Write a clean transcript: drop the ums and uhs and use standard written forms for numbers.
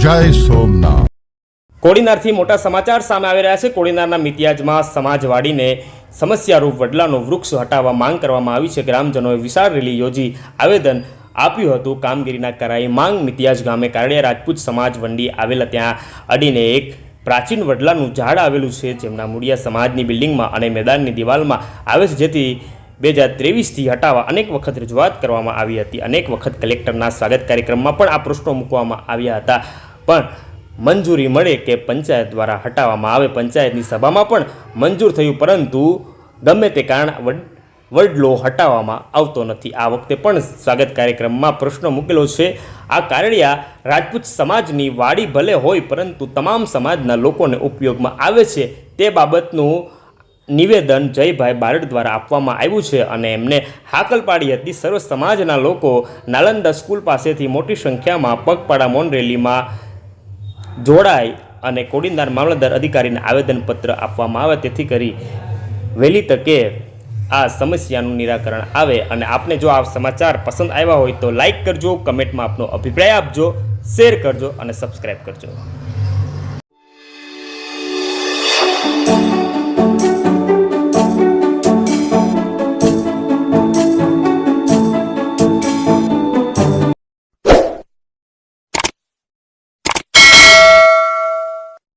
જય સોમનાથ। કોડીનારથી મોટા સમાચાર સામે આવી રહ્યા છે। કોડીનારના મિતિયાજમાં સમાજવાડીને સમસ્યારૂપ વડલાનું વૃક્ષ હટાવવા માંગ કરવામાં આવી છે। ગ્રામજનોએ વિશાળ રેલી યોજી આવેદન આપ્યું હતું। કામગીરીના કરાઈ માંગ। મિતિયાજ ગામે કારડિયા રાજપૂત સમાજ વંડી આવેલા ત્યાં અડીને એક પ્રાચીન વડલાનું ઝાડ આવેલું છે, જેમના મૂળિયા સમાજની બિલ્ડિંગમાં અને મેદાનની દિવાલમાં આવે છે, જેથી 2023થી હટાવવા અનેક વખત રજૂઆત કરવામાં આવી હતી। અનેક વખત કલેક્ટરના સ્વાગત કાર્યક્રમમાં પણ આ પ્રશ્નો મૂકવામાં આવ્યા હતા, પણ મંજૂરી મળે કે પંચાયત દ્વારા હટાવવામાં આવે। પંચાયતની સભામાં પણ મંજૂર થયું, પરંતુ ગમે તે કારણ વડલો હટાવવામાં આવતો નથી। આ વખતે પણ સ્વાગત કાર્યક્રમમાં પ્રશ્ન મૂકેલો છે। આ કારડિયા રાજપૂત સમાજની વાડી ભલે હોય, પરંતુ તમામ સમાજના લોકોને ઉપયોગમાં આવે છે, તે બાબતનું નિવેદન જયભાઈ બારડ દ્વારા આપવામાં આવ્યું છે અને એમને હાકલ પાડી હતી। સર્વ સમાજના લોકો નાલંદા સ્કૂલ પાસેથી મોટી સંખ્યામાં પગપાળા મૌન રેલીમાં જોડાય અને કોડીનાર મામલતદાર અધિકારીને આવેદનપત્ર આપવામાં આવે, તેથી કરી વહેલી તકે આ સમસ્યાનું નિરાકરણ આવે। અને આપને જો આ સમાચાર પસંદ આવ્યા હોય તો લાઈક કરજો, કમેન્ટમાં આપનો અભિપ્રાય આપજો, શેર કરજો અને સબસ્ક્રાઈબ કરજો।